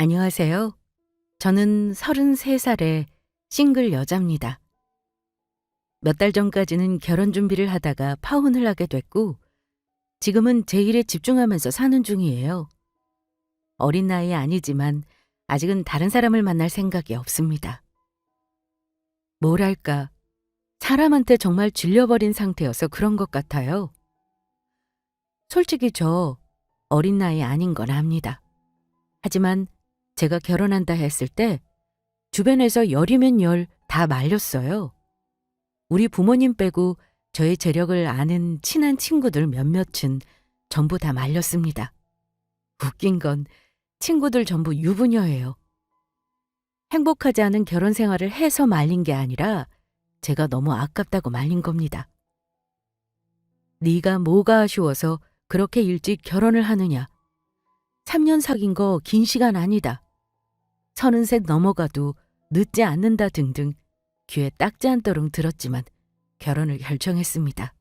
안녕하세요. 저는 33살의 싱글 여자입니다. 몇 달 전까지는 결혼 준비를 하다가 파혼을 하게 됐고, 지금은 제 일에 집중하면서 사는 중이에요. 어린 나이 아니지만 아직은 다른 사람을 만날 생각이 없습니다. 뭐랄까, 사람한테 정말 질려버린 상태여서 그런 것 같아요. 솔직히 저 어린 나이 아닌 건 압니다. 하지만 제가 결혼한다 했을 때 주변에서 열이면 열 다 말렸어요. 우리 부모님 빼고 저의 재력을 아는 친한 친구들 몇몇은 전부 다 말렸습니다. 웃긴 건 친구들 전부 유부녀예요. 행복하지 않은 결혼 생활을 해서 말린 게 아니라 제가 너무 아깝다고 말린 겁니다. 네가 뭐가 아쉬워서 그렇게 일찍 결혼을 하느냐. 3년 사귄 거 긴 시간 아니다. 33 넘어가도 늦지 않는다 등등 귀에 딱지 않도록 들었지만 결혼을 결정했습니다.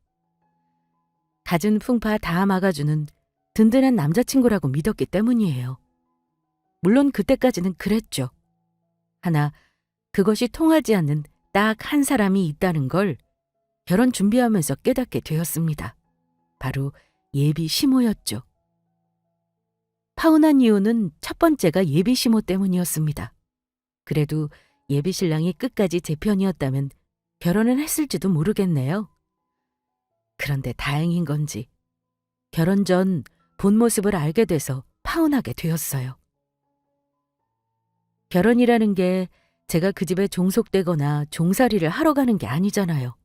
갖은 풍파 다 막아주는 든든한 남자친구라고 믿었기 때문이에요. 물론 그때까지는 그랬죠. 하나 그것이 통하지 않는 딱 한 사람이 있다는 걸 결혼 준비하면서 깨닫게 되었습니다. 바로 예비 시모였죠. 파혼한 이유는 첫 번째가 예비 시모 때문이었습니다. 그래도 예비 신랑이 끝까지 제 편이었다면 결혼은 했을지도 모르겠네요. 그런데 다행인 건지 결혼 전 본 모습을 알게 돼서 파혼하게 되었어요. 결혼이라는 게 제가 그 집에 종속되거나 종살이를 하러 가는 게 아니잖아요.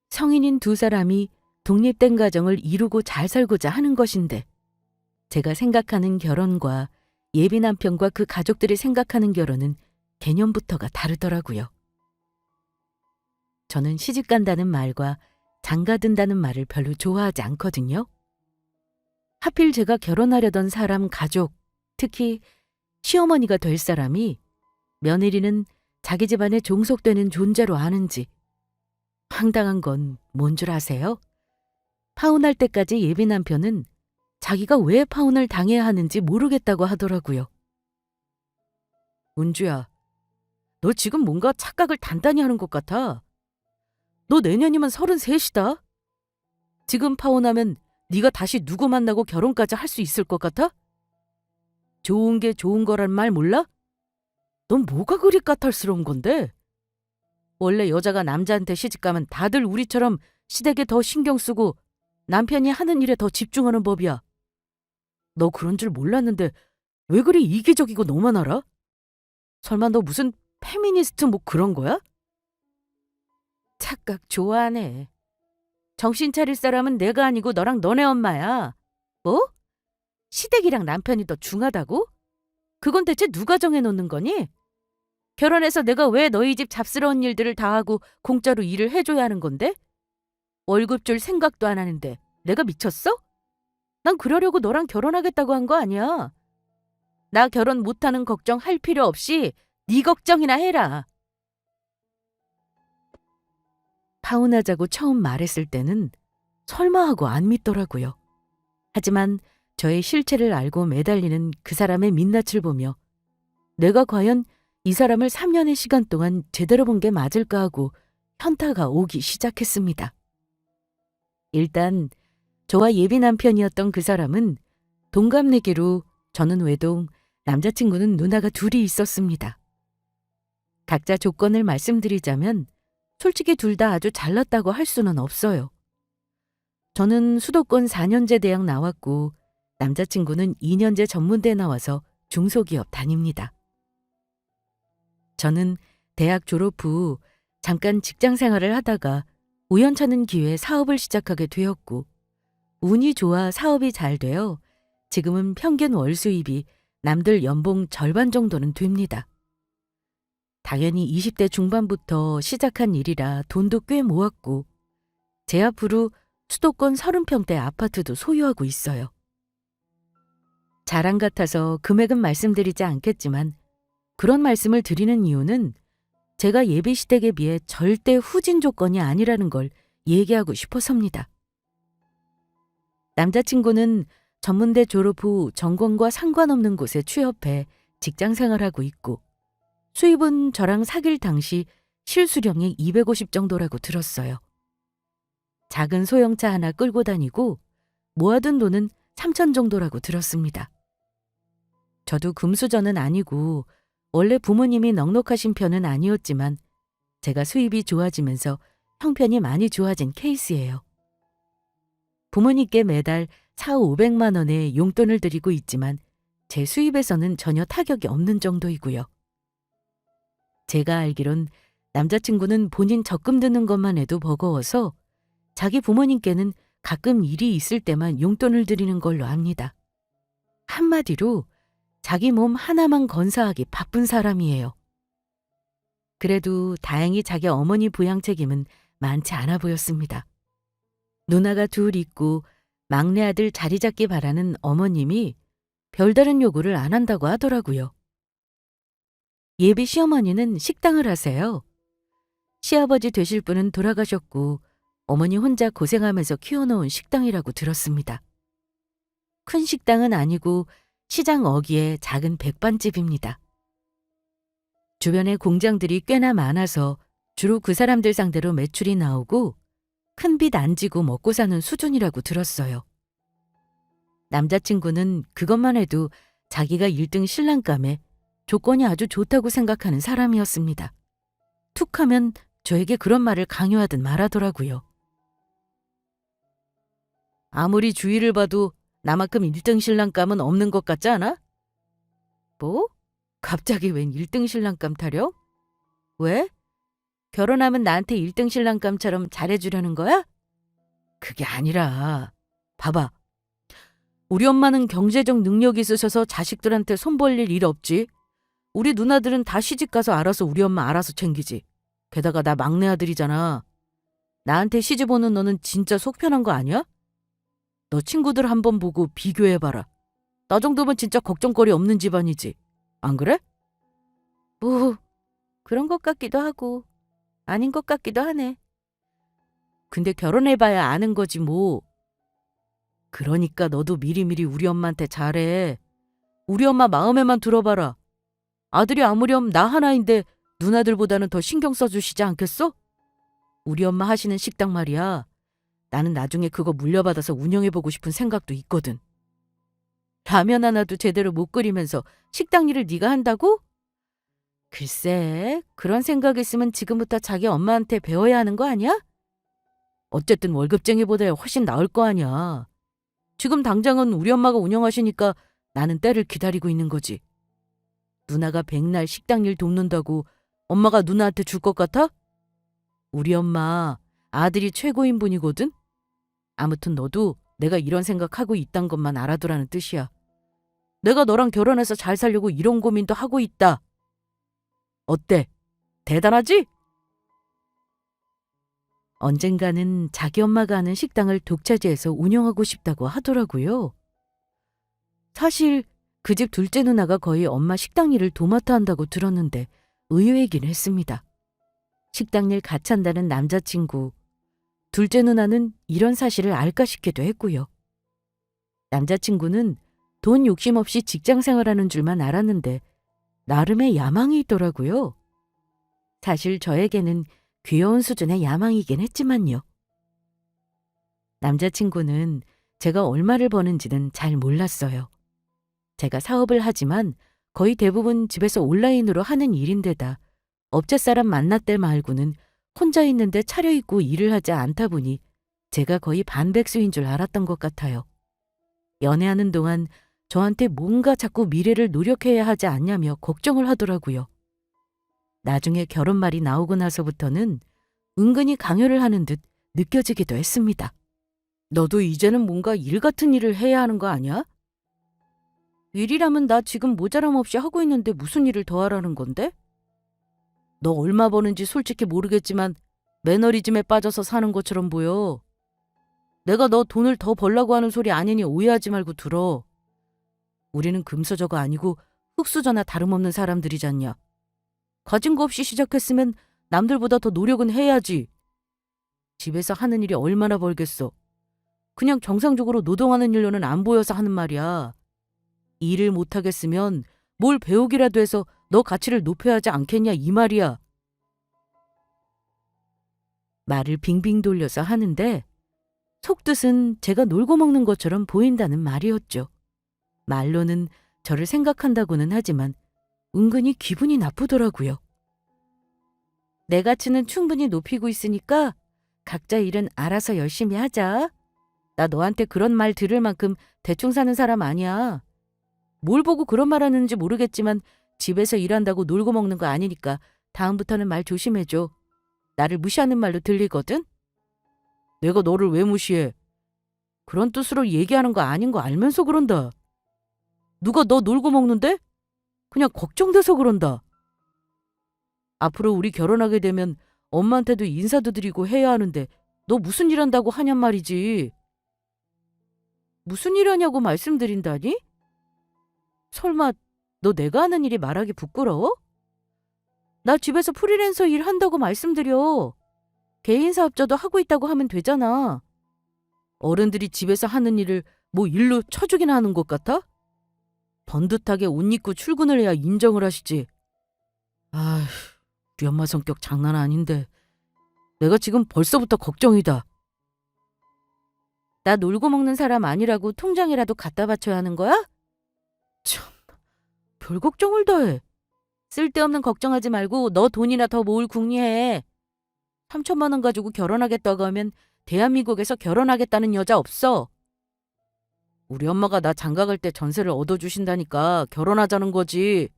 성인인 두 사람이 독립된 가정을 이루고 잘 살고자 하는 것인데 제가 생각하는 결혼과 예비 남편과 그 가족들이 생각하는 결혼은 개념부터가 다르더라고요. 저는 시집 간다는 말과 장가 든다는 말을 별로 좋아하지 않거든요. 하필 제가 결혼하려던 사람 가족, 특히 시어머니가 될 사람이 며느리는 자기 집안에 종속되는 존재로 아는지 황당한 건 뭔 줄 아세요? 파혼할 때까지 예비 남편은 자기가 왜 파혼을 당해야 하는지 모르겠다고 하더라고요. 은주야, 너 지금 뭔가 착각을 단단히 하는 것 같아. 너 내년이면 33이다. 지금 파혼하면 네가 다시 누구 만나고 결혼까지 할 수 있을 것 같아? 좋은 게 좋은 거란 말 몰라? 넌 뭐가 그리 까탈스러운 건데? 원래 여자가 남자한테 시집가면 다들 우리처럼 시댁에 더 신경 쓰고 남편이 하는 일에 더 집중하는 법이야. 너 그런 줄 몰랐는데 왜 그리 이기적이고 너만 알아? 설마 너 무슨 페미니스트 뭐 그런 거야? 착각 좋아하네. 정신 차릴 사람은 내가 아니고 너랑 너네 엄마야. 뭐? 시댁이랑 남편이 더 중하다고? 그건 대체 누가 정해놓는 거니? 결혼해서 내가 왜 너희 집 잡스러운 일들을 다 하고 공짜로 일을 해줘야 하는 건데? 월급 줄 생각도 안 하는데 내가 미쳤어? 난 그러려고 너랑 결혼하겠다고 한 거 아니야. 나 결혼 못하는 걱정 할 필요 없이 네 걱정이나 해라. 파혼하자고 처음 말했을 때는 설마 하고 안 믿더라고요. 하지만 저의 실체를 알고 매달리는 그 사람의 민낯을 보며 내가 과연 이 사람을 3년의 시간 동안 제대로 본 게 맞을까 하고 현타가 오기 시작했습니다. 일단 저와 예비 남편이었던 그 사람은 동갑내기로 저는 외동, 남자친구는 누나가 둘이 있었습니다. 각자 조건을 말씀드리자면 솔직히 둘 다 아주 잘났다고 할 수는 없어요. 저는 수도권 4년제 대학 나왔고 남자친구는 2년제 전문대 나와서 중소기업 다닙니다. 저는 대학 졸업 후 잠깐 직장 생활을 하다가 우연찮은 기회에 사업을 시작하게 되었고 운이 좋아 사업이 잘 되어 지금은 평균 월 수입이 남들 연봉 절반 정도는 됩니다. 당연히 20대 중반부터 시작한 일이라 돈도 꽤 모았고 제 앞으로 수도권 30평대 아파트도 소유하고 있어요. 자랑 같아서 금액은 말씀드리지 않겠지만 그런 말씀을 드리는 이유는 제가 예비 시댁에 비해 절대 후진 조건이 아니라는 걸 얘기하고 싶어서입니다. 남자친구는 전문대 졸업 후 전공과 상관없는 곳에 취업해 직장 생활하고 있고 수입은 저랑 사귈 당시 실수령이 250 정도라고 들었어요. 작은 소형차 하나 끌고 다니고 모아둔 돈은 3천 정도라고 들었습니다. 저도 금수저는 아니고 원래 부모님이 넉넉하신 편은 아니었지만 제가 수입이 좋아지면서 형편이 많이 좋아진 케이스예요. 부모님께 매달 4,500만 원의 용돈을 드리고 있지만 제 수입에서는 전혀 타격이 없는 정도이고요. 제가 알기론 남자친구는 본인 적금 드는 것만 해도 버거워서 자기 부모님께는 가끔 일이 있을 때만 용돈을 드리는 걸로 압니다. 한마디로 자기 몸 하나만 건사하기 바쁜 사람이에요. 그래도 다행히 자기 어머니 부양 책임은 많지 않아 보였습니다. 누나가 둘 있고 막내 아들 자리 잡기 바라는 어머님이 별다른 요구를 안 한다고 하더라고요. 예비 시어머니는 식당을 하세요. 시아버지 되실 분은 돌아가셨고 어머니 혼자 고생하면서 키워놓은 식당이라고 들었습니다. 큰 식당은 아니고 시장 어귀의 작은 백반집입니다. 주변에 공장들이 꽤나 많아서 주로 그 사람들 상대로 매출이 나오고 큰 빚 안 지고 먹고 사는 수준이라고 들었어요. 남자친구는 그것만 해도 자기가 1등 신랑감에 조건이 아주 좋다고 생각하는 사람이었습니다. 툭 하면 저에게 그런 말을 강요하듯 말하더라고요. 아무리 주위를 봐도 나만큼 1등 신랑감은 없는 것 같지 않아? 뭐? 갑자기 웬 1등 신랑감 타령? 왜? 결혼하면 나한테 1등 신랑감처럼 잘해주려는 거야? 그게 아니라 봐봐. 우리 엄마는 경제적 능력이 있으셔서 자식들한테 손 벌릴 일 없지. 우리 누나들은 다 시집가서 알아서 우리 엄마 알아서 챙기지. 게다가 나 막내 아들이잖아. 나한테 시집 오는 너는 진짜 속 편한 거 아니야? 너 친구들 한번 보고 비교해봐라. 나 정도면 진짜 걱정거리 없는 집안이지. 안 그래? 뭐 그런 것 같기도 하고 아닌 것 같기도 하네. 근데 결혼해봐야 아는 거지 뭐. 그러니까 너도 미리미리 우리 엄마한테 잘해. 우리 엄마 마음에만 들어봐라. 아들이 아무렴 나 하나인데 누나들보다는 더 신경 써주시지 않겠어? 우리 엄마 하시는 식당 말이야. 나는 나중에 그거 물려받아서 운영해보고 싶은 생각도 있거든. 라면 하나도 제대로 못 끓이면서 식당 일을 네가 한다고? 글쎄, 그런 생각 있으면 지금부터 자기 엄마한테 배워야 하는 거 아니야? 어쨌든 월급쟁이보다 훨씬 나을 거 아니야. 지금 당장은 우리 엄마가 운영하시니까 나는 때를 기다리고 있는 거지. 누나가 백날 식당 일 돕는다고 엄마가 누나한테 줄 것 같아? 우리 엄마 아들이 최고인 분이거든? 아무튼 너도 내가 이런 생각하고 있단 것만 알아두라는 뜻이야. 내가 너랑 결혼해서 잘 살려고 이런 고민도 하고 있다. 어때? 대단하지? 언젠가는 자기 엄마가 하는 식당을 독차지해서 운영하고 싶다고 하더라고요. 사실 그 집 둘째 누나가 거의 엄마 식당 일을 도맡아 한다고 들었는데 의외이긴 했습니다. 식당 일 같이 한다는 남자친구, 둘째 누나는 이런 사실을 알까 싶기도 했고요. 남자친구는 돈 욕심 없이 직장 생활하는 줄만 알았는데 나름의 야망이 있더라고요. 사실 저에게는 귀여운 수준의 야망이긴 했지만요. 남자친구는 제가 얼마를 버는지는 잘 몰랐어요. 제가 사업을 하지만 거의 대부분 집에서 온라인으로 하는 일인데다 업체 사람 만났대 말고는 혼자 있는데 차려입고 일을 하지 않다 보니 제가 거의 반백수인 줄 알았던 것 같아요. 연애하는 동안 저한테 뭔가 자꾸 미래를 노력해야 하지 않냐며 걱정을 하더라고요. 나중에 결혼 말이 나오고 나서부터는 은근히 강요를 하는 듯 느껴지기도 했습니다. 너도 이제는 뭔가 일 같은 일을 해야 하는 거 아니야? 일이라면 나 지금 모자람 없이 하고 있는데 무슨 일을 더 하라는 건데? 너 얼마 버는지 솔직히 모르겠지만 매너리즘에 빠져서 사는 것처럼 보여. 내가 너 돈을 더 벌라고 하는 소리 아니니 오해하지 말고 들어. 우리는 금수저가 아니고 흙수저나 다름없는 사람들이잖냐. 가진 거 없이 시작했으면 남들보다 더 노력은 해야지. 집에서 하는 일이 얼마나 벌겠어. 그냥 정상적으로 노동하는 일로는 안 보여서 하는 말이야. 일을 못하겠으면 뭘 배우기라도 해서 너 가치를 높여야 하지 않겠냐 이 말이야. 말을 빙빙 돌려서 하는데 속뜻은 제가 놀고 먹는 것처럼 보인다는 말이었죠. 말로는 저를 생각한다고는 하지만 은근히 기분이 나쁘더라고요. 내 가치는 충분히 높이고 있으니까 각자 일은 알아서 열심히 하자. 나 너한테 그런 말 들을 만큼 대충 사는 사람 아니야. 뭘 보고 그런 말 하는지 모르겠지만 집에서 일한다고 놀고 먹는 거 아니니까 다음부터는 말 조심해줘. 나를 무시하는 말로 들리거든? 내가 너를 왜 무시해? 그런 뜻으로 얘기하는 거 아닌 거 알면서 그런다. 누가 너 놀고 먹는데? 그냥 걱정돼서 그런다. 앞으로 우리 결혼하게 되면 엄마한테도 인사도 드리고 해야 하는데 너 무슨 일 한다고 하냔 말이지. 무슨 일 하냐고 말씀드린다니? 설마 너 내가 하는 일이 말하기 부끄러워? 나 집에서 프리랜서 일 한다고 말씀드려. 개인 사업자도 하고 있다고 하면 되잖아. 어른들이 집에서 하는 일을 뭐 일로 쳐주기나 하는 것 같아? 번듯하게 옷 입고 출근을 해야 인정을 하시지. 아휴, 우리 엄마 성격 장난 아닌데. 내가 지금 벌써부터 걱정이다. 나 놀고 먹는 사람 아니라고 통장이라도 갖다 바쳐야 하는 거야? 참, 별 걱정을 다 해. 쓸데없는 걱정하지 말고 너 돈이나 더 모을 궁리해. 3천만 원 가지고 결혼하겠다고 하면 대한민국에서 결혼하겠다는 여자 없어. 우리 엄마가 나 장가갈 때 전세를 얻어주신다니까 결혼하자는 거지.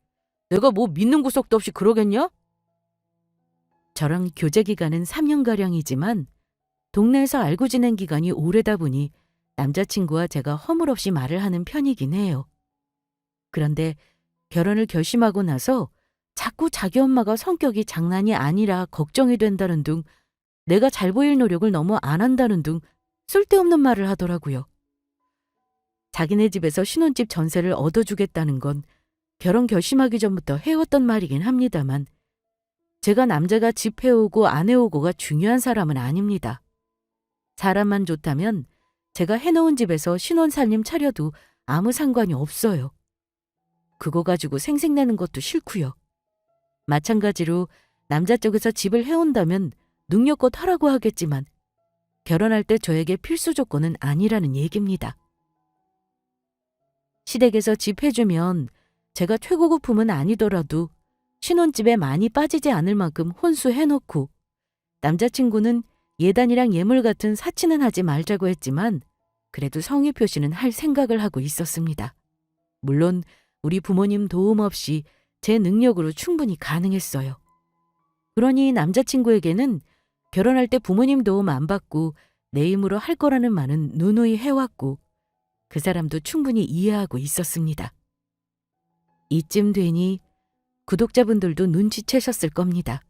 내가 뭐 믿는 구석도 없이 그러겠냐? 저랑 교제 기간은 3년가량이지만 동네에서 알고 지낸 기간이 오래다 보니 남자친구와 제가 허물없이 말을 하는 편이긴 해요. 그런데 결혼을 결심하고 나서 자꾸 자기 엄마가 성격이 장난이 아니라 걱정이 된다는 둥, 내가 잘 보일 노력을 너무 안 한다는 둥 쓸데없는 말을 하더라고요. 자기네 집에서 신혼집 전세를 얻어주겠다는 건 결혼 결심하기 전부터 해왔던 말이긴 합니다만 제가 남자가 집 해오고 안 해오고가 중요한 사람은 아닙니다. 사람만 좋다면 제가 해놓은 집에서 신혼 살림 차려도 아무 상관이 없어요. 그거 가지고 생색내는 것도 싫고요. 마찬가지로 남자 쪽에서 집을 해온다면 능력껏 하라고 하겠지만 결혼할 때 저에게 필수 조건은 아니라는 얘기입니다. 시댁에서 집 해주면 제가 최고급 품은 아니더라도 신혼집에 많이 빠지지 않을 만큼 혼수해놓고 남자친구는 예단이랑 예물 같은 사치는 하지 말자고 했지만 그래도 성의 표시는 할 생각을 하고 있었습니다. 물론 우리 부모님 도움 없이 제 능력으로 충분히 가능했어요. 그러니 남자친구에게는 결혼할 때 부모님 도움 안 받고 내 힘으로 할 거라는 말은 누누이 해왔고 그 사람도 충분히 이해하고 있었습니다. 이쯤 되니 구독자분들도 눈치채셨을 겁니다.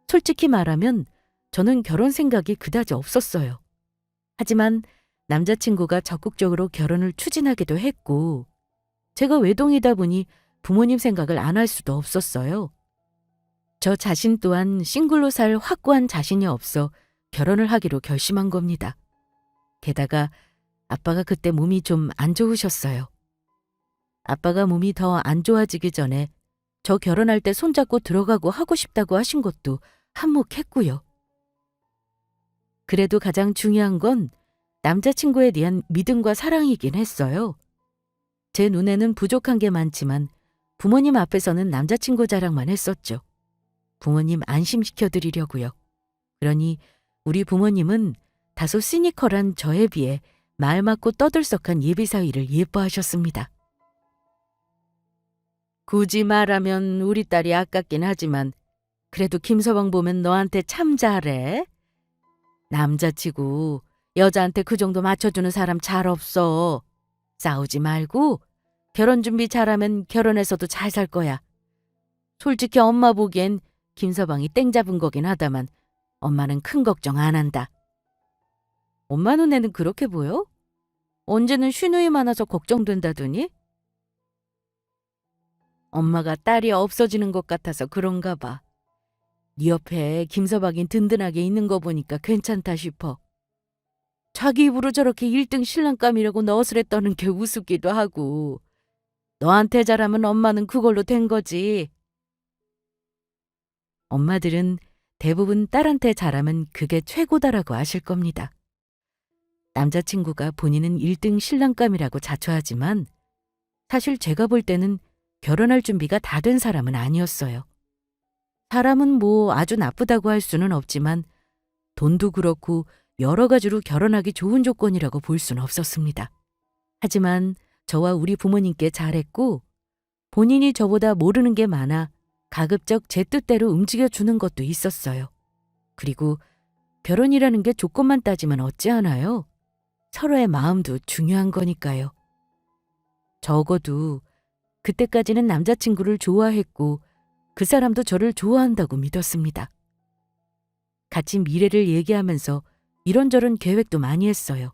솔직히 말하면 저는 결혼 생각이 그다지 없었어요. 하지만 남자친구가 적극적으로 결혼을 추진하기도 했고 제가 외동이다 보니 부모님 생각을 안 할 수도 없었어요. 저 자신 또한 싱글로 살 확고한 자신이 없어 결혼을 하기로 결심한 겁니다. 게다가 아빠가 그때 몸이 좀 안 좋으셨어요. 아빠가 몸이 더 안 좋아지기 전에 저 결혼할 때 손잡고 들어가고 하고 싶다고 하신 것도 한몫했고요. 그래도 가장 중요한 건 남자친구에 대한 믿음과 사랑이긴 했어요. 제 눈에는 부족한 게 많지만 부모님 앞에서는 남자친구 자랑만 했었죠. 부모님 안심시켜드리려고요. 그러니 우리 부모님은 다소 시니컬한 저에 비해 말 맞고 떠들썩한 예비사위를 예뻐하셨습니다. 굳이 말하면 우리 딸이 아깝긴 하지만 그래도 김서방 보면 너한테 참 잘해. 남자치고 여자한테 그 정도 맞춰주는 사람 잘 없어. 싸우지 말고 결혼 준비 잘하면 결혼해서도 잘 살 거야. 솔직히 엄마 보기엔 김서방이 땡 잡은 거긴 하다만 엄마는 큰 걱정 안 한다. 엄마 눈에는 그렇게 보여? 언제는 쉰후이 많아서 걱정된다더니? 엄마가 딸이 없어지는 것 같아서 그런가 봐. 네 옆에 김서방이 든든하게 있는 거 보니까 괜찮다 싶어. 자기 입으로 저렇게 1등 신랑감이라고 너스레 떠는 게 우습기도 하고 너한테 잘하면 엄마는 그걸로 된 거지. 엄마들은 대부분 딸한테 잘하면 그게 최고다라고 아실 겁니다. 남자친구가 본인은 1등 신랑감이라고 자처하지만 사실 제가 볼 때는 결혼할 준비가 다 된 사람은 아니었어요. 사람은 뭐 아주 나쁘다고 할 수는 없지만 돈도 그렇고 여러 가지로 결혼하기 좋은 조건이라고 볼 수는 없었습니다. 하지만 저와 우리 부모님께 잘했고 본인이 저보다 모르는 게 많아 가급적 제 뜻대로 움직여주는 것도 있었어요. 그리고 결혼이라는 게 조건만 따지면 어찌하나요? 서로의 마음도 중요한 거니까요. 적어도 그때까지는 남자친구를 좋아했고 그 사람도 저를 좋아한다고 믿었습니다. 같이 미래를 얘기하면서 이런저런 계획도 많이 했어요.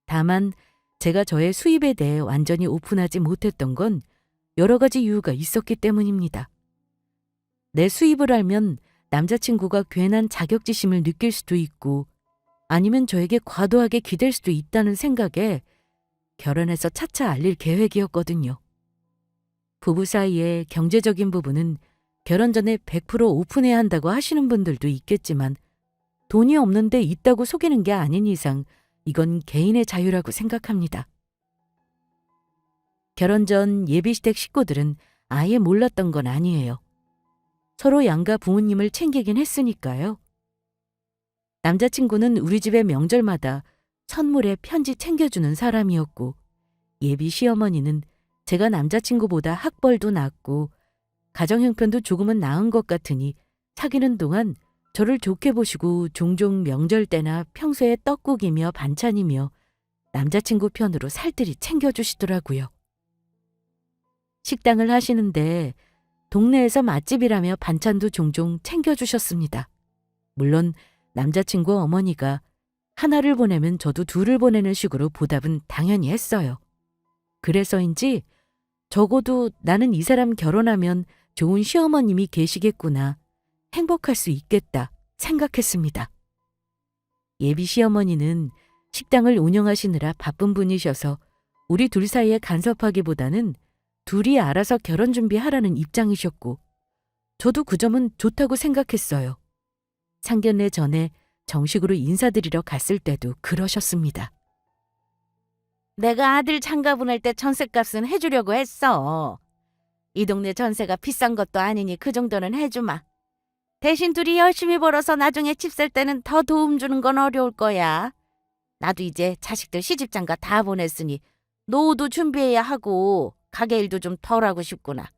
다만 제가 저의 수입에 대해 완전히 오픈하지 못했던 건 여러 가지 이유가 있었기 때문입니다. 내 수입을 알면 남자친구가 괜한 자격지심을 느낄 수도 있고 아니면 저에게 과도하게 기댈 수도 있다는 생각에 결혼해서 차차 알릴 계획이었거든요. 부부 사이의 경제적인 부분은 결혼 전에 100% 오픈해야 한다고 하시는 분들도 있겠지만 돈이 없는데 있다고 속이는 게 아닌 이상 이건 개인의 자유라고 생각합니다. 결혼 전 예비시댁 식구들은 아예 몰랐던 건 아니에요. 서로 양가 부모님을 챙기긴 했으니까요. 남자친구는 우리 집의 명절마다 선물에 편지 챙겨주는 사람이었고 예비 시어머니는 제가 남자친구보다 학벌도 낮고 가정 형편도 조금은 나은 것 같으니 사귀는 동안 저를 좋게 보시고 종종 명절 때나 평소에 떡국이며 반찬이며 남자친구 편으로 살뜰히 챙겨주시더라고요. 식당을 하시는데 동네에서 맛집이라며 반찬도 종종 챙겨주셨습니다. 물론 남자친구 어머니가 하나를 보내면 저도 둘을 보내는 식으로 보답은 당연히 했어요. 그래서인지 적어도 나는 이 사람 결혼하면 좋은 시어머님이 계시겠구나, 행복할 수 있겠다 생각했습니다. 예비 시어머니는 식당을 운영하시느라 바쁜 분이셔서 우리 둘 사이에 간섭하기보다는 둘이 알아서 결혼 준비하라는 입장이셨고 저도 그 점은 좋다고 생각했어요. 상견례 전에 정식으로 인사드리러 갔을 때도 그러셨습니다. 내가 아들 장가 보낼 때 전셋값은 해주려고 했어. 이 동네 전세가 비싼 것도 아니니 그 정도는 해주마. 대신 둘이 열심히 벌어서 나중에 집 살 때는 더 도움 주는 건 어려울 거야. 나도 이제 자식들 시집장가 다 보냈으니 노후도 준비해야 하고 가게 일도 좀 덜 하고 싶구나.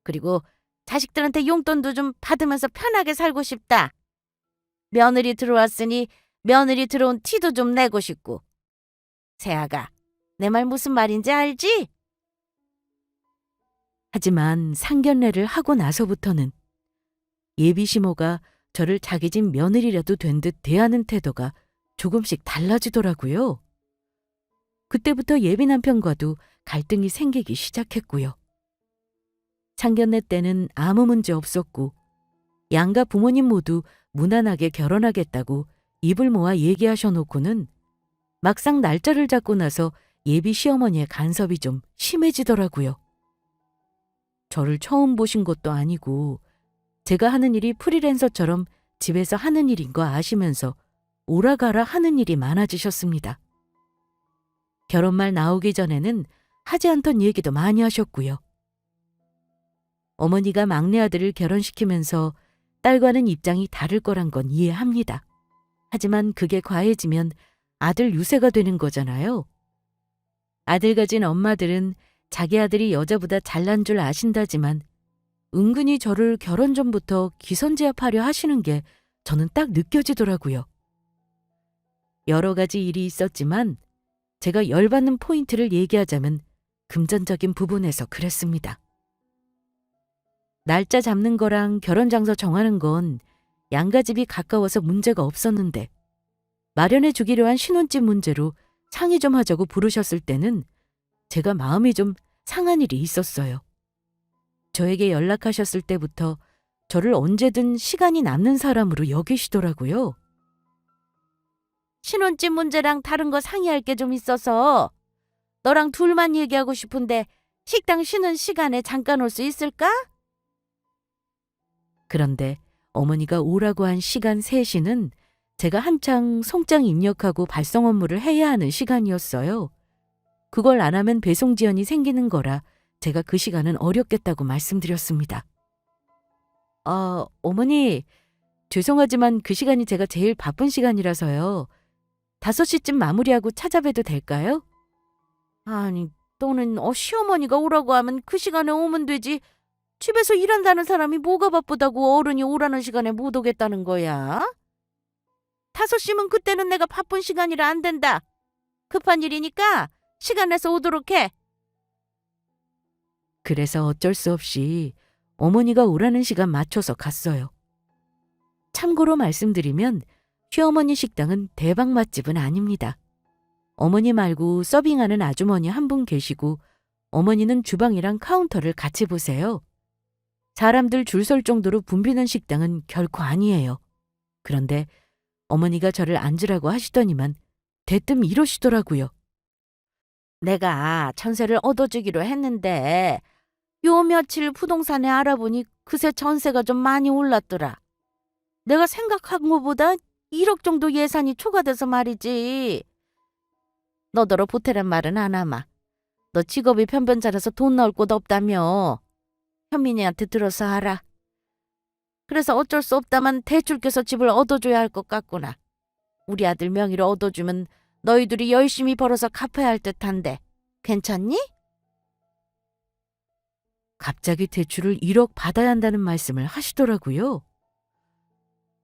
그리고 자식들한테 용돈도 좀 받으면서 편하게 살고 싶다. 며느리 들어왔으니 며느리 들어온 티도 좀 내고 싶고. 세아가, 내 말 무슨 말인지 알지? 하지만 상견례를 하고 나서부터는 예비 시모가 저를 자기 집 며느리라도 된 듯 대하는 태도가 조금씩 달라지더라고요. 그때부터 예비 남편과도 갈등이 생기기 시작했고요. 상견례 때는 아무 문제 없었고 양가 부모님 모두 무난하게 결혼하겠다고 입을 모아 얘기하셔놓고는 막상 날짜를 잡고 나서 예비 시어머니의 간섭이 좀 심해지더라고요. 저를 처음 보신 것도 아니고 제가 하는 일이 프리랜서처럼 집에서 하는 일인 거 아시면서 오라가라 하는 일이 많아지셨습니다. 결혼 말 나오기 전에는 하지 않던 얘기도 많이 하셨고요. 어머니가 막내 아들을 결혼시키면서 딸과는 입장이 다를 거란 건 이해합니다. 하지만 그게 과해지면 아들 유세가 되는 거잖아요. 아들 가진 엄마들은 자기 아들이 여자보다 잘난 줄 아신다지만 은근히 저를 결혼 전부터 기선제압하려 하시는 게 저는 딱 느껴지더라고요. 여러 가지 일이 있었지만 제가 열받는 포인트를 얘기하자면 금전적인 부분에서 그랬습니다. 날짜 잡는 거랑 결혼 장소 정하는 건 양가 집이 가까워서 문제가 없었는데 마련해 주기로 한 신혼집 문제로 상의 좀 하자고 부르셨을 때는 제가 마음이 좀 상한 일이 있었어요. 저에게 연락하셨을 때부터 저를 언제든 시간이 남는 사람으로 여기시더라고요. 신혼집 문제랑 다른 거 상의할 게 좀 있어서 너랑 둘만 얘기하고 싶은데 식당 쉬는 시간에 잠깐 올 수 있을까? 그런데 어머니가 오라고 한 시간 3시는 제가 한창 송장 입력하고 발송 업무를 해야 하는 시간이었어요. 그걸 안 하면 배송 지연이 생기는 거라 제가 그 시간은 어렵겠다고 말씀드렸습니다. 어머니, 죄송하지만 그 시간이 제가 제일 바쁜 시간이라서요. 5시쯤 마무리하고 찾아뵈도 될까요? 아니, 너는 시어머니가 오라고 하면 그 시간에 오면 되지. 집에서 일한다는 사람이 뭐가 바쁘다고 어른이 오라는 시간에 못 오겠다는 거야? 5시면 그때는 내가 바쁜 시간이라 안 된다. 급한 일이니까 시간 내서 오도록 해. 그래서 어쩔 수 없이 어머니가 오라는 시간 맞춰서 갔어요. 참고로 말씀드리면 시어머니 식당은 대박 맛집은 아닙니다. 어머니 말고 서빙하는 아주머니 한 분 계시고 어머니는 주방이랑 카운터를 같이 보세요. 사람들 줄 설 정도로 붐비는 식당은 결코 아니에요. 그런데 어머니가 저를 앉으라고 하시더니만 대뜸 이러시더라고요. 내가 전세를 얻어주기로 했는데 요 며칠 부동산에 알아보니 그새 전세가 좀 많이 올랐더라. 내가 생각한 것보다 1억 정도 예산이 초과돼서 말이지. 너더러 보태란 말은 안 하마. 너 직업이 변변찮아서 돈 나올 곳 없다며. 현민이한테 들어서 알아. 그래서 어쩔 수 없다만 대출 껴서 집을 얻어줘야 할 것 같구나. 우리 아들 명의로 얻어주면 너희들이 열심히 벌어서 갚아야 할 듯한데 괜찮니? 갑자기 대출을 1억 받아야 한다는 말씀을 하시더라고요.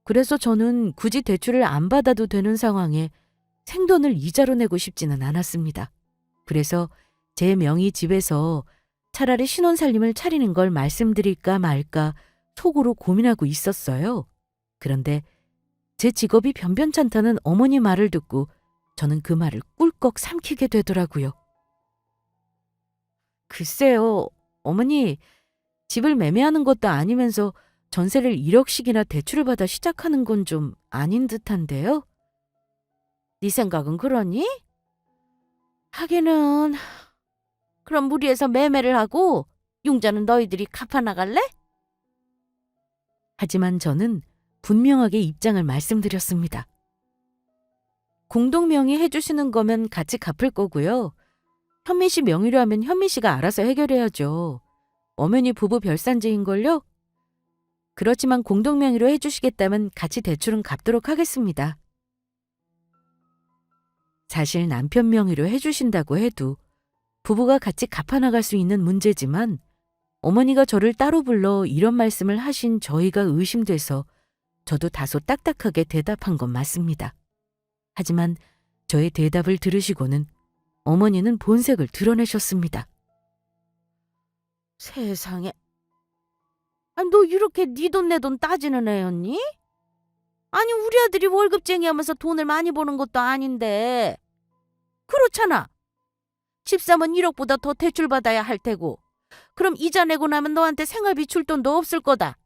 그래서 저는 굳이 대출을 안 받아도 되는 상황에 생돈을 이자로 내고 싶지는 않았습니다. 그래서 제 명의 집에서 차라리 신혼살림을 차리는 걸 말씀드릴까 말까 속으로 고민하고 있었어요. 그런데 제 직업이 변변찮다는 어머니 말을 듣고 저는 그 말을 꿀꺽 삼키게 되더라고요. 글쎄요, 어머니, 집을 매매하는 것도 아니면서 전세를 1억씩이나 대출을 받아 시작하는 건 좀 아닌 듯한데요? 네 생각은 그러니? 하기는 그럼 무리해서 매매를 하고 융자는 너희들이 갚아나갈래? 하지만 저는 분명하게 입장을 말씀드렸습니다. 공동명의 해주시는 거면 같이 갚을 거고요. 현미 씨 명의로 하면 현미 씨가 알아서 해결해야죠. 어머니 부부 별산지인걸요? 그렇지만 공동명의로 해주시겠다면 같이 대출은 갚도록 하겠습니다. 사실 남편 명의로 해주신다고 해도 부부가 같이 갚아나갈 수 있는 문제지만 어머니가 저를 따로 불러 이런 말씀을 하신 저희가 의심돼서 저도 다소 딱딱하게 대답한 건 맞습니다. 하지만 저의 대답을 들으시고는 어머니는 본색을 드러내셨습니다. 세상에. 너 이렇게 네 돈 내 돈 따지는 애였니? 아니 우리 아들이 월급쟁이 하면서 돈을 많이 버는 것도 아닌데. 그렇잖아. 집 사면 1억보다 더 대출받아야 할 테고. 그럼 이자 내고 나면 너한테 생활비 줄 돈도 없을 거다.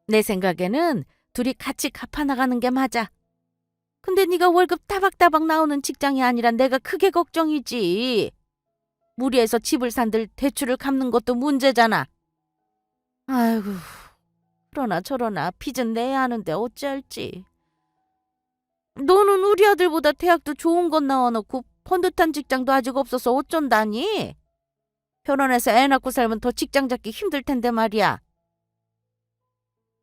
내 생각에는 둘이 같이 갚아나가는 게 맞아. 근데 네가 월급 따박따박 나오는 직장이 아니라 내가 크게 걱정이지. 무리해서 집을 산들 대출을 갚는 것도 문제잖아. 아이고, 그러나 저러나 빚은 내야 하는데 어찌할지. 너는 우리 아들보다 대학도 좋은 것 나와놓고 번듯한 직장도 아직 없어서 어쩐다니? 결혼해서 애 낳고 살면 더 직장 잡기 힘들 텐데 말이야.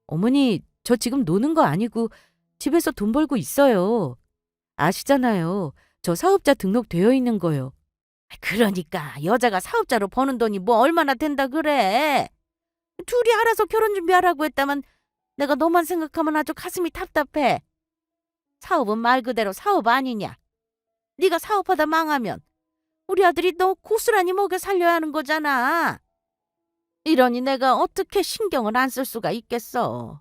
어머니, 저 지금 노는 거 아니고 집에서 돈 벌고 있어요. 아시잖아요. 저 사업자 등록되어 있는 거요. 그러니까 여자가 사업자로 버는 돈이 뭐 얼마나 된다 그래. 둘이 알아서 결혼 준비하라고 했다면 내가 너만 생각하면 아주 가슴이 답답해. 사업은 말 그대로 사업 아니냐. 네가 사업하다 망하면 우리 아들이 너 고스란히 먹여 살려야 하는 거잖아. 이러니 내가 어떻게 신경을 안 쓸 수가 있겠어.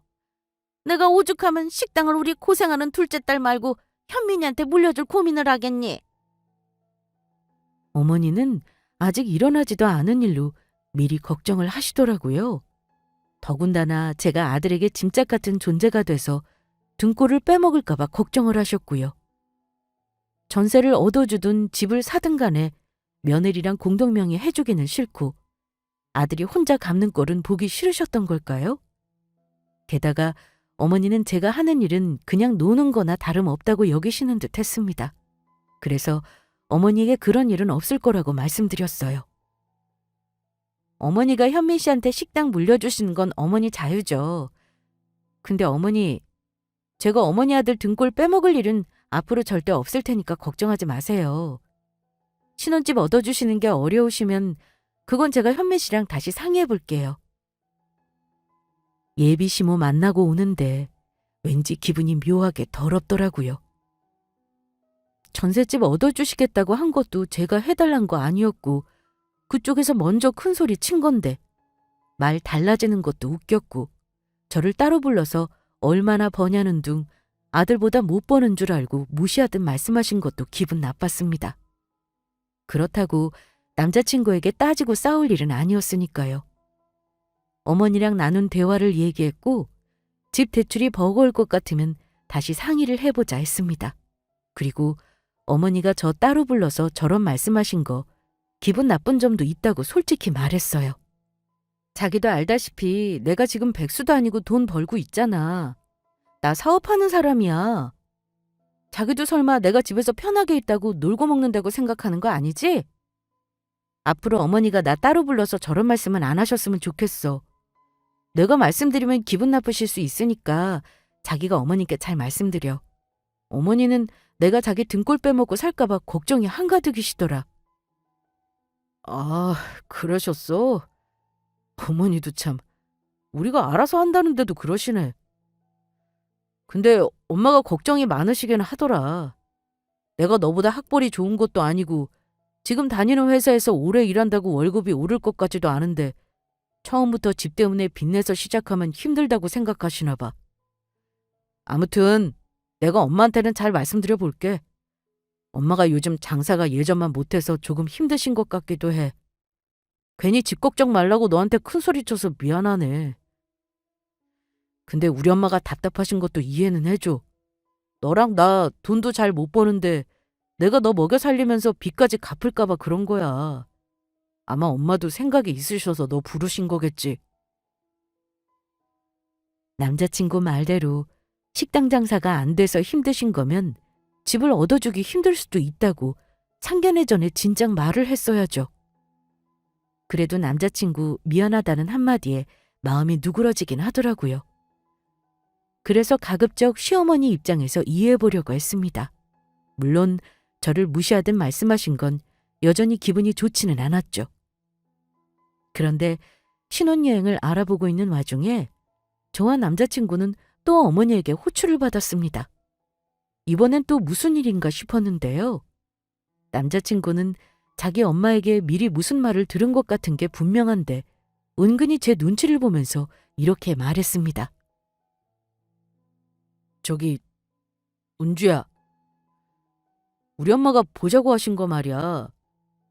내가 오죽하면 식당을 우리 고생하는 둘째 딸 말고 현민이한테 물려줄 고민을 하겠니? 어머니는 아직 일어나지도 않은 일로 미리 걱정을 하시더라고요. 더군다나 제가 아들에게 짐짝 같은 존재가 돼서 등골을 빼먹을까 봐 걱정을 하셨고요. 전세를 얻어주든 집을 사든 간에 며느리랑 공동명의 해주기는 싫고 아들이 혼자 갚는 꼴은 보기 싫으셨던 걸까요? 게다가 어머니는 제가 하는 일은 그냥 노는 거나 다름없다고 여기시는 듯 했습니다. 그래서 어머니에게 그런 일은 없을 거라고 말씀드렸어요. 어머니가 현민 씨한테 식당 물려주시는 건 어머니 자유죠. 근데 어머니, 제가 어머니 아들 등골 빼먹을 일은 앞으로 절대 없을 테니까 걱정하지 마세요. 신혼집 얻어주시는 게 어려우시면 그건 제가 현민 씨랑 다시 상의해 볼게요. 예비 시모 만나고 오는데 왠지 기분이 묘하게 더럽더라고요. 전셋집 얻어주시겠다고 한 것도 제가 해달란 거 아니었고 그쪽에서 먼저 큰 소리 친 건데 말 달라지는 것도 웃겼고 저를 따로 불러서 얼마나 버냐는 둥 아들보다 못 버는 줄 알고 무시하듯 말씀하신 것도 기분 나빴습니다. 그렇다고 남자친구에게 따지고 싸울 일은 아니었으니까요. 어머니랑 나눈 대화를 얘기했고 집 대출이 버거울 것 같으면 다시 상의를 해보자 했습니다. 그리고 어머니가 저 따로 불러서 저런 말씀하신 거 기분 나쁜 점도 있다고 솔직히 말했어요. 자기도 알다시피 내가 지금 백수도 아니고 돈 벌고 있잖아. 나 사업하는 사람이야. 자기도 설마 내가 집에서 편하게 있다고 놀고 먹는다고 생각하는 거 아니지? 앞으로 어머니가 나 따로 불러서 저런 말씀은 안 하셨으면 좋겠어. 내가 말씀드리면 기분 나쁘실 수 있으니까 자기가 어머니께 잘 말씀드려. 어머니는 내가 자기 등골 빼먹고 살까봐 걱정이 한가득이시더라. 아, 그러셨어? 어머니도 참, 우리가 알아서 한다는데도 그러시네. 근데 엄마가 걱정이 많으시긴 하더라. 내가 너보다 학벌이 좋은 것도 아니고 지금 다니는 회사에서 오래 일한다고 월급이 오를 것 같지도 않은데 처음부터 집 때문에 빚내서 시작하면 힘들다고 생각하시나 봐. 아무튼 내가 엄마한테는 잘 말씀드려 볼게. 엄마가 요즘 장사가 예전만 못해서 조금 힘드신 것 같기도 해. 괜히 집 걱정 말라고 너한테 큰 소리 쳐서 미안하네. 근데 우리 엄마가 답답하신 것도 이해는 해줘. 너랑 나 돈도 잘 못 버는데 내가 너 먹여 살리면서 빚까지 갚을까 봐 그런 거야. 아마 엄마도 생각이 있으셔서 너 부르신 거겠지. 남자친구 말대로 식당 장사가 안 돼서 힘드신 거면 집을 얻어주기 힘들 수도 있다고 상견례 전에 진작 말을 했어야죠. 그래도 남자친구 미안하다는 한마디에 마음이 누그러지긴 하더라고요. 그래서 가급적 시어머니 입장에서 이해해보려고 했습니다. 물론 저를 무시하듯 말씀하신 건 여전히 기분이 좋지는 않았죠. 그런데 신혼여행을 알아보고 있는 와중에 저와 남자친구는 또 어머니에게 호출을 받았습니다. 이번엔 또 무슨 일인가 싶었는데요. 남자친구는 자기 엄마에게 미리 무슨 말을 들은 것 같은 게 분명한데 은근히 제 눈치를 보면서 이렇게 말했습니다. 저기, 은주야. 우리 엄마가 보자고 하신 거 말이야.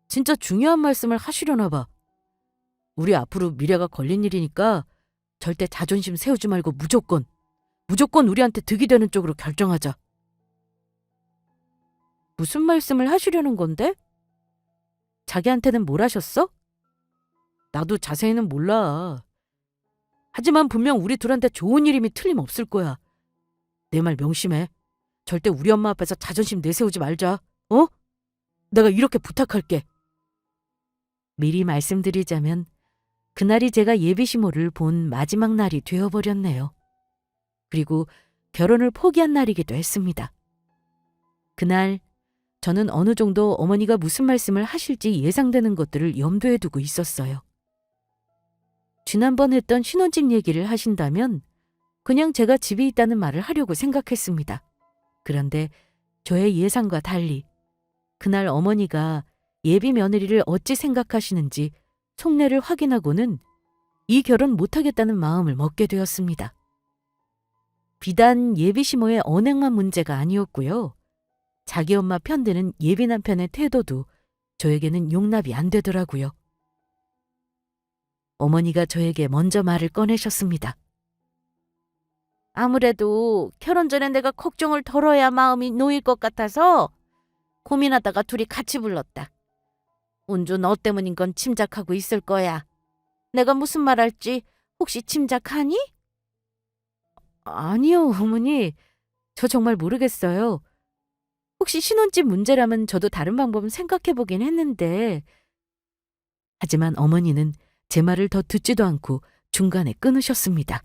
진짜 중요한 말씀을 하시려나 봐. 우리 앞으로 미래가 걸린 일이니까 절대 자존심 세우지 말고 무조건 우리한테 득이 되는 쪽으로 결정하자. 무슨 말씀을 하시려는 건데? 자기한테는 뭘 하셨어? 나도 자세히는 몰라. 하지만 분명 우리 둘한테 좋은 일임이 틀림없을 거야. 내 말 명심해. 절대 우리 엄마 앞에서 자존심 내세우지 말자. 어? 내가 이렇게 부탁할게. 미리 말씀드리자면 그날이 제가 예비시모를 본 마지막 날이 되어버렸네요. 그리고 결혼을 포기한 날이기도 했습니다. 그날 저는 어느 정도 어머니가 무슨 말씀을 하실지 예상되는 것들을 염두에 두고 있었어요. 지난번 했던 신혼집 얘기를 하신다면 그냥 제가 집에 있다는 말을 하려고 생각했습니다. 그런데 저의 예상과 달리 그날 어머니가 예비 며느리를 어찌 생각하시는지 속내를 확인하고는 이 결혼 못하겠다는 마음을 먹게 되었습니다. 비단 예비 시모의 언행만 문제가 아니었고요. 자기 엄마 편드는 예비 남편의 태도도 저에게는 용납이 안 되더라고요. 어머니가 저에게 먼저 말을 꺼내셨습니다. 아무래도 결혼 전에 내가 걱정을 덜어야 마음이 놓일 것 같아서 고민하다가 둘이 같이 불렀다. 운주 너 때문인 건 짐작하고 있을 거야. 내가 무슨 말 할지 혹시 짐작하니? 아니요, 어머니. 저 정말 모르겠어요. 혹시 신혼집 문제라면 저도 다른 방법은 생각해 보긴 했는데. 하지만 어머니는 제 말을 더 듣지도 않고 중간에 끊으셨습니다.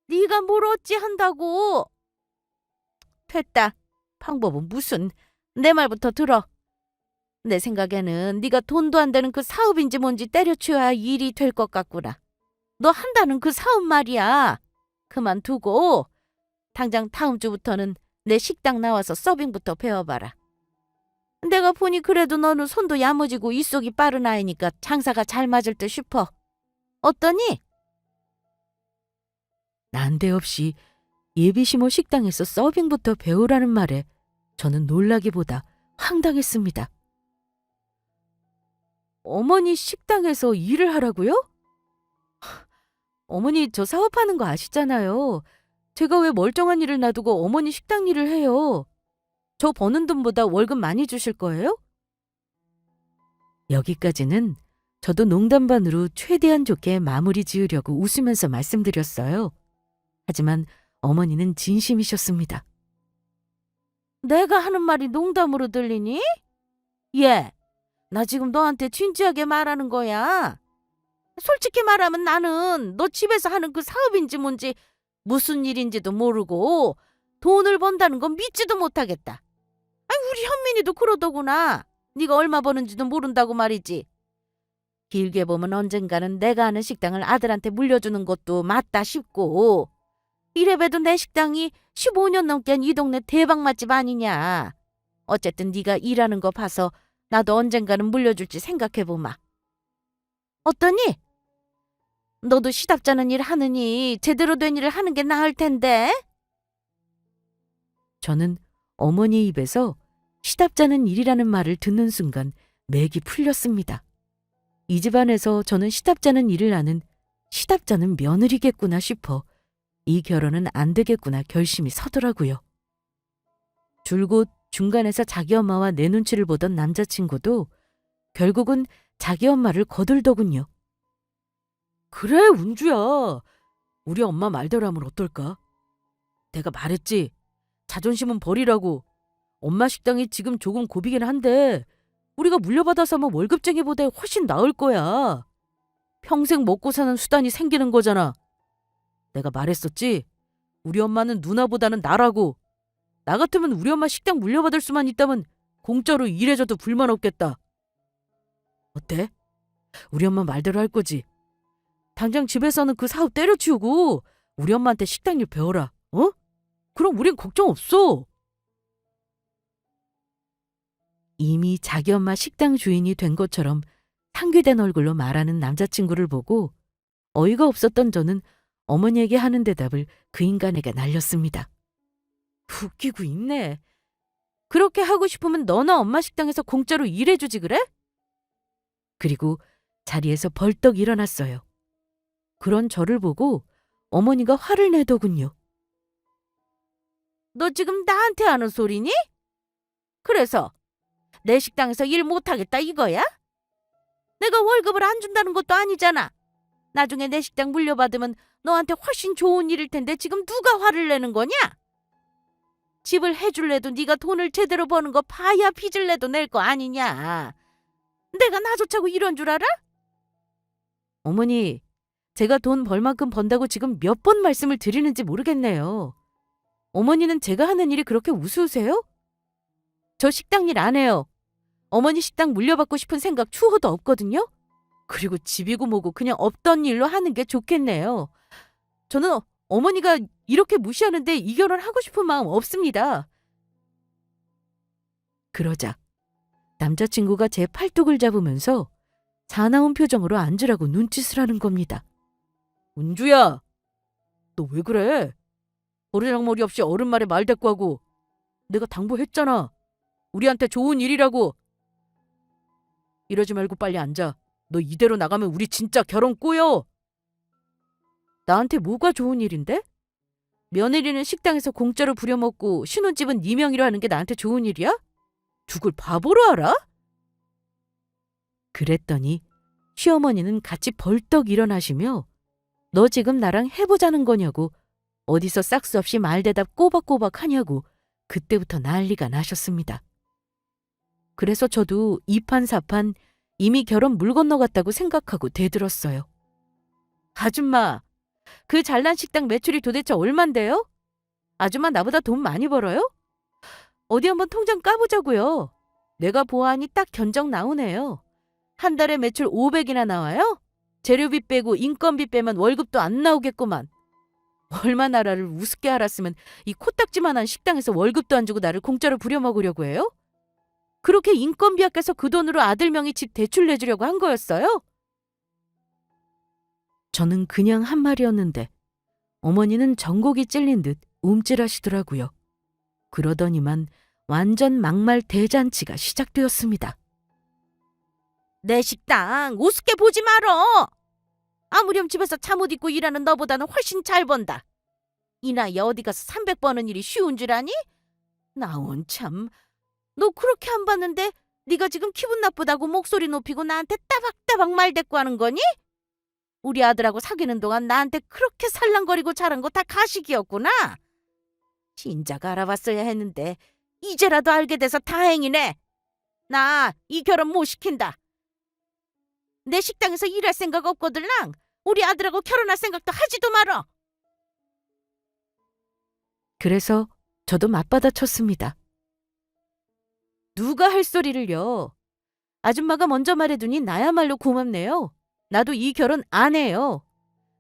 네가 뭘 어찌 한다고? 됐다. 방법은 무슨. 내 말부터 들어. 내 생각에는 네가 돈도 안 되는 그 사업인지 뭔지 때려치워야 일이 될 것 같구나. 너 한다는 그 사업 말이야. 그만두고 당장 다음 주부터는 내 식당 나와서 서빙부터 배워봐라. 내가 보니 그래도 너는 손도 야무지고 입속이 빠른 아이니까 장사가 잘 맞을 듯 싶어. 어떠니? 난데없이 예비시모 식당에서 서빙부터 배우라는 말에 저는 놀라기보다 황당했습니다. 어머니 식당에서 일을 하라고요? 어머니 저 사업하는 거 아시잖아요. 제가 왜 멀쩡한 일을 놔두고 어머니 식당 일을 해요. 저 버는 돈보다 월급 많이 주실 거예요? 여기까지는 저도 농담 반으로 최대한 좋게 마무리 지으려고 웃으면서 말씀드렸어요. 하지만 어머니는 진심이셨습니다. 내가 하는 말이 농담으로 들리니? 예, 나 지금 너한테 진지하게 말하는 거야. 솔직히 말하면 나는 너 집에서 하는 그 사업인지 뭔지 무슨 일인지도 모르고 돈을 번다는 건 믿지도 못하겠다. 아니, 우리 현민이도 그러더구나. 네가 얼마 버는지도 모른다고 말이지. 길게 보면 언젠가는 내가 하는 식당을 아들한테 물려주는 것도 맞다 싶고, 이래봬도 내 식당이 15년 넘게 한 이 동네 대박 맛집 아니냐. 어쨌든 네가 일하는 거 봐서 나도 언젠가는 물려줄지 생각해보마. 어떠니? 너도 시답잖은 일 하느니 제대로 된 일을 하는 게 나을 텐데. 저는 어머니 입에서 시답잖은 일이라는 말을 듣는 순간 맥이 풀렸습니다. 이 집안에서 저는 시답잖은 일을 하는 시답잖은 며느리겠구나 싶어 이 결혼은 안 되겠구나 결심이 서더라고요. 줄곧 중간에서 자기 엄마와 내 눈치를 보던 남자친구도 결국은 자기 엄마를 거들더군요. 그래, 운주야. 우리 엄마 말대로 하면 어떨까? 내가 말했지. 자존심은 버리라고. 엄마 식당이 지금 조금 고비긴 한데 우리가 물려받아서 하면 월급쟁이보다 훨씬 나을 거야. 평생 먹고 사는 수단이 생기는 거잖아. 내가 말했었지. 우리 엄마는 누나보다는 나라고. 나 같으면 우리 엄마 식당 물려받을 수만 있다면 공짜로 일해줘도 불만 없겠다. 어때? 우리 엄마 말대로 할 거지. 당장 집에서는 그 사업 때려치우고 우리 엄마한테 식당 일 배워라. 어? 그럼 우린 걱정 없어. 이미 자기 엄마 식당 주인이 된 것처럼 상기된 얼굴로 말하는 남자친구를 보고 어이가 없었던 저는 어머니에게 하는 대답을 그 인간에게 날렸습니다. 웃기고 있네. 그렇게 하고 싶으면 너나 엄마 식당에서 공짜로 일해주지 그래? 그리고 자리에서 벌떡 일어났어요. 그런 저를 보고 어머니가 화를 내더군요. 너 지금 나한테 하는 소리니? 그래서 내 식당에서 일 못하겠다 이거야? 내가 월급을 안 준다는 것도 아니잖아. 나중에 내 식당 물려받으면 너한테 훨씬 좋은 일일 텐데 지금 누가 화를 내는 거냐? 집을 해줄래도 네가 돈을 제대로 버는 거 봐야 빚을 내도 낼 거 아니냐. 내가 나조차고 이런 줄 알아? 어머니, 제가 돈 벌 만큼 번다고 지금 몇 번 말씀을 드리는지 모르겠네요. 어머니는 제가 하는 일이 그렇게 우스우세요? 저 식당 일 안 해요. 어머니 식당 물려받고 싶은 생각 추호도 없거든요. 그리고 집이고 뭐고 그냥 없던 일로 하는 게 좋겠네요. 저는 어머니가 이렇게 무시하는데 이 결혼 하고 싶은 마음 없습니다. 그러자 남자친구가 제 팔뚝을 잡으면서 사나운 표정으로 앉으라고 눈짓을 하는 겁니다. 은주야, 너 왜 그래? 버르장머리 없이 어른 말에 말대꾸하고. 내가 당부했잖아. 우리한테 좋은 일이라고. 이러지 말고 빨리 앉아. 너 이대로 나가면 우리 진짜 결혼 꼬여. 나한테 뭐가 좋은 일인데? 며느리는 식당에서 공짜로 부려먹고 신혼집은 네 명의로 하는 게 나한테 좋은 일이야? 누굴 바보로 알아? 그랬더니 시어머니는 같이 벌떡 일어나시며 너 지금 나랑 해보자는 거냐고 어디서 싹수 없이 말대답 꼬박꼬박 하냐고 그때부터 난리가 나셨습니다. 그래서 저도 이판사판 이미 결혼 물 건너갔다고 생각하고 대들었어요. 아줌마, 그 잘난 식당 매출이 도대체 얼만데요? 아줌마 나보다 돈 많이 벌어요? 어디 한번 통장 까보자고요. 내가 보아하니 딱 견적 나오네요. 한 달에 매출 500이나 나와요? 재료비 빼고 인건비 빼면 월급도 안 나오겠구만. 얼마 나라를 우습게 알았으면 이 코딱지만한 식당에서 월급도 안 주고 나를 공짜로 부려먹으려고 해요? 그렇게 인건비 아껴서 그 돈으로 아들 명의 집 대출 내주려고 한 거였어요? 저는 그냥 한 말이었는데 어머니는 전곡이 찔린 듯 움찔하시더라고요. 그러더니만 완전 막말 대잔치가 시작되었습니다. 내 식당 우습게 보지 말어. 아무렴 집에서 잠옷 입고 일하는 너보다는 훨씬 잘 번다. 이 나이에 어디 가서 300 버는 일이 쉬운 줄 아니? 나온 참. 너 그렇게 안 봤는데 네가 지금 기분 나쁘다고 목소리 높이고 나한테 따박따박 말대꾸하는 거니? 우리 아들하고 사귀는 동안 나한테 그렇게 살랑거리고 자란 거 다 가식이었구나. 진작 알아봤어야 했는데 이제라도 알게 돼서 다행이네. 나 이 결혼 못 시킨다. 내 식당에서 일할 생각 없거들랑 우리 아들하고 결혼할 생각도 하지도 말어. 그래서 저도 맞받아쳤습니다. 누가 할 소리를요. 아줌마가 먼저 말해두니 나야말로 고맙네요. 나도 이 결혼 안 해요.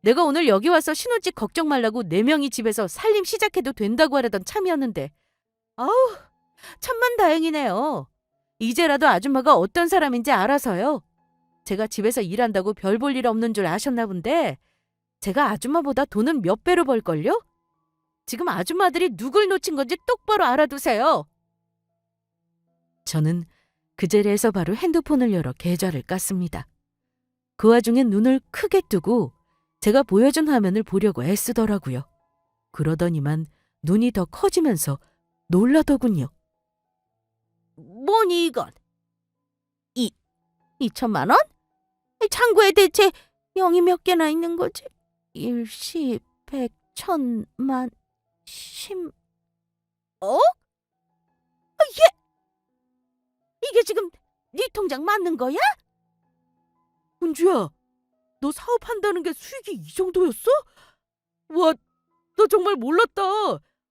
내가 오늘 여기 와서 신혼집 걱정 말라고 4명이 집에서 살림 시작해도 된다고 하려던 참이었는데 아우 천만다행이네요. 이제라도 아줌마가 어떤 사람인지 알아서요. 제가 집에서 일한다고 별 볼 일 없는 줄 아셨나 본데 제가 아줌마보다 돈은 몇 배로 벌걸요? 지금 아줌마들이 누굴 놓친 건지 똑바로 알아두세요. 저는 그 자리에서 바로 핸드폰을 열어 계좌를 깠습니다. 그 와중에 눈을 크게 뜨고 제가 보여준 화면을 보려고 애쓰더라고요. 그러더니만 눈이 더 커지면서 놀라더군요. 뭐니 이건? 2천만 원? 창구에 대체 0이 몇 개나 있는 거지? 1, 10, 100, 1000만, 10... 어? 이게 지금 네 통장 맞는 거야? 은주야, 너 사업한다는 게 수익이 이 정도였어? 와, 너 정말 몰랐다.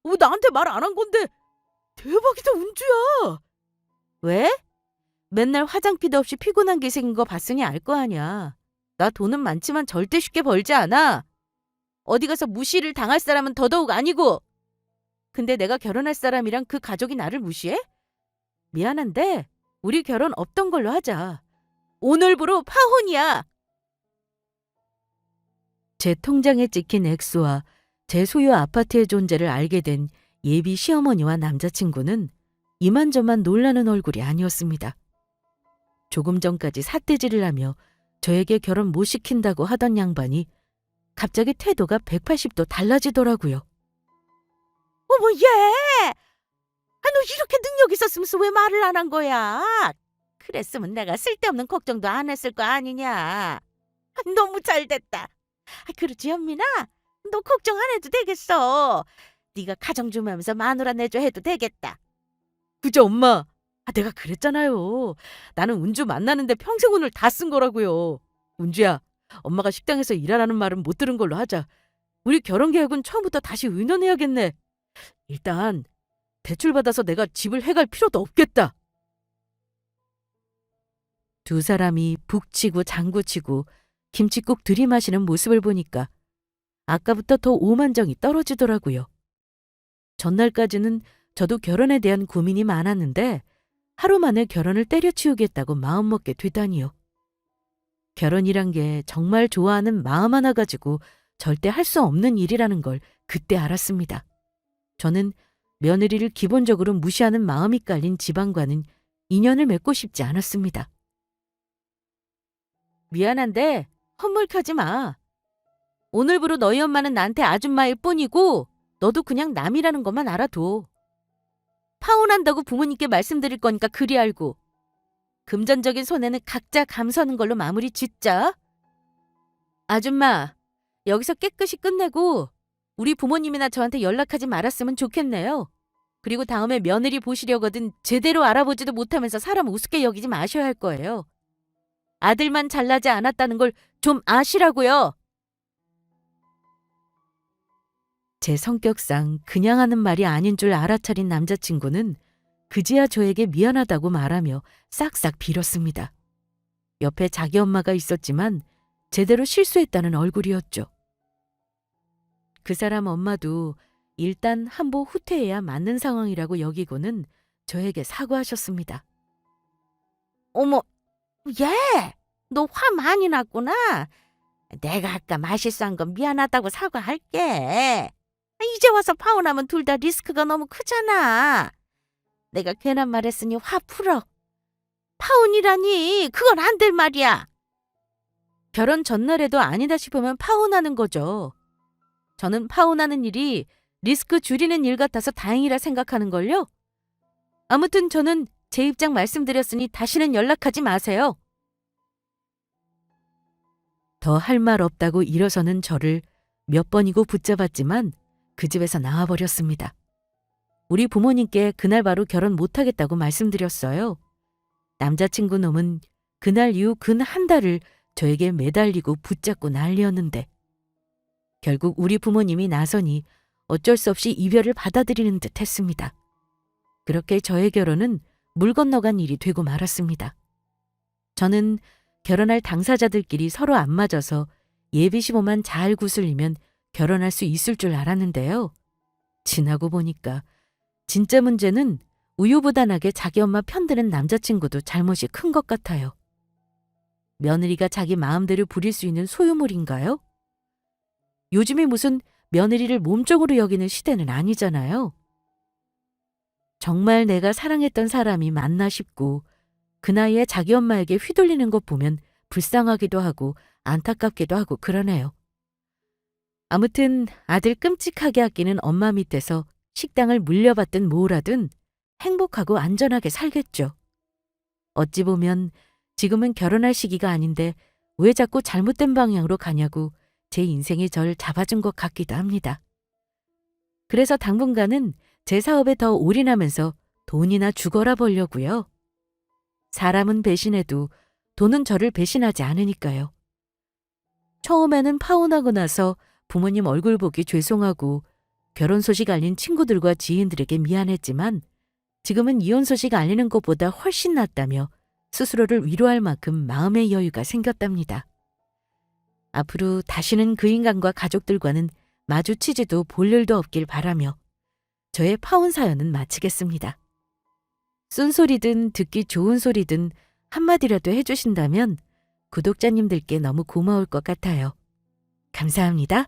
왜 나한테 말 안 한 건데. 대박이다, 은주야. 왜? 맨날 화장피도 없이 피곤한 게 생긴 거 봤으니 알 거 아니야. 나 돈은 많지만 절대 쉽게 벌지 않아. 어디 가서 무시를 당할 사람은 더더욱 아니고. 근데 내가 결혼할 사람이랑 그 가족이 나를 무시해? 미안한데 우리 결혼 없던 걸로 하자. 오늘부로 파혼이야. 제 통장에 찍힌 액수와 제 소유 아파트의 존재를 알게 된 예비 시어머니와 남자친구는 이만저만 놀라는 얼굴이 아니었습니다. 조금 전까지 삿대질을 하며 저에게 결혼 못 시킨다고 하던 양반이 갑자기 태도가 180도 달라지더라고요. 어머 얘! 너 이렇게 능력 있었으면서 왜 말을 안 한 거야? 그랬으면 내가 쓸데없는 걱정도 안 했을 거 아니냐. 너무 잘 됐다. 그렇지 현민아? 너 걱정 안 해도 되겠어. 네가 가정주부하면서 마누라 내줘 해도 되겠다. 그죠 엄마? 내가 그랬잖아요. 나는 은주 만나는데 평생 운을 다 쓴 거라고요. 은주야, 엄마가 식당에서 일하라는 말은 못 들은 걸로 하자. 우리 결혼 계획은 처음부터 다시 의논해야겠네. 일단 대출받아서 내가 집을 해갈 필요도 없겠다. 두 사람이 북치고 장구치고 김칫국 들이마시는 모습을 보니까 아까부터 더 오만정이 떨어지더라고요. 전날까지는 저도 결혼에 대한 고민이 많았는데 하루 만에 결혼을 때려치우겠다고 마음먹게 되다니요. 결혼이란 게 정말 좋아하는 마음 하나 가지고 절대 할 수 없는 일이라는 걸 그때 알았습니다. 저는 며느리를 기본적으로 무시하는 마음이 깔린 집안과는 인연을 맺고 싶지 않았습니다. 미안한데 헛물켜지 마. 오늘부로 너희 엄마는 나한테 아줌마일 뿐이고 너도 그냥 남이라는 것만 알아둬. 파혼한다고 부모님께 말씀드릴 거니까 그리 알고. 금전적인 손해는 각자 감수하는 걸로 마무리 짓자. 아줌마, 여기서 깨끗이 끝내고 우리 부모님이나 저한테 연락하지 말았으면 좋겠네요. 그리고 다음에 며느리 보시려거든 제대로 알아보지도 못하면서 사람 우습게 여기지 마셔야 할 거예요. 아들만 잘나지 않았다는 걸 좀 아시라고요. 제 성격상 그냥 하는 말이 아닌 줄 알아차린 남자친구는 그제야 저에게 미안하다고 말하며 싹싹 빌었습니다. 옆에 자기 엄마가 있었지만 제대로 실수했다는 얼굴이었죠. 그 사람 엄마도 일단 한보 후퇴해야 맞는 상황이라고 여기고는 저에게 사과하셨습니다. 어머, 얘! 너 화 많이 났구나. 내가 아까 말실수한 건 미안하다고 사과할게. 이제 와서 파혼하면 둘 다 리스크가 너무 크잖아. 내가 괜한 말했으니 화 풀어. 파혼이라니 그건 안 될 말이야. 결혼 전날에도 아니다 싶으면 파혼하는 거죠. 저는 파혼하는 일이 리스크 줄이는 일 같아서 다행이라 생각하는걸요. 아무튼 저는 제 입장 말씀드렸으니 다시는 연락하지 마세요. 더 할 말 없다고 일어서는 저를 몇 번이고 붙잡았지만 그 집에서 나와버렸습니다. 우리 부모님께 그날 바로 결혼 못하겠다고 말씀드렸어요. 남자친구 놈은 그날 이후 근 한 달을 저에게 매달리고 붙잡고 난리였는데 결국 우리 부모님이 나서니 어쩔 수 없이 이별을 받아들이는 듯 했습니다. 그렇게 저의 결혼은 물 건너간 일이 되고 말았습니다. 저는 결혼할 당사자들끼리 서로 안 맞아서 예비시보만 잘 구슬리면 결혼할 수 있을 줄 알았는데요. 지나고 보니까 진짜 문제는 우유부단하게 자기 엄마 편드는 남자친구도 잘못이 큰 것 같아요. 며느리가 자기 마음대로 부릴 수 있는 소유물인가요? 요즘이 무슨 며느리를 몸종으로 여기는 시대는 아니잖아요. 정말 내가 사랑했던 사람이 맞나 싶고 그 나이에 자기 엄마에게 휘둘리는 것 보면 불쌍하기도 하고 안타깝기도 하고 그러네요. 아무튼 아들 끔찍하게 아끼는 엄마 밑에서 식당을 물려받든 뭐라든 행복하고 안전하게 살겠죠. 어찌 보면 지금은 결혼할 시기가 아닌데 왜 자꾸 잘못된 방향으로 가냐고 제 인생이 절 잡아준 것 같기도 합니다. 그래서 당분간은 제 사업에 더 올인하면서 돈이나 죽어라 벌려고요. 사람은 배신해도 돈은 저를 배신하지 않으니까요. 처음에는 파혼하고 나서 부모님 얼굴 보기 죄송하고 결혼 소식 알린 친구들과 지인들에게 미안했지만 지금은 이혼 소식 알리는 것보다 훨씬 낫다며 스스로를 위로할 만큼 마음의 여유가 생겼답니다. 앞으로 다시는 그 인간과 가족들과는 마주치지도 볼 일도 없길 바라며 저의 파혼 사연은 마치겠습니다. 쓴소리든 듣기 좋은 소리든 한마디라도 해주신다면 구독자님들께 너무 고마울 것 같아요. 감사합니다.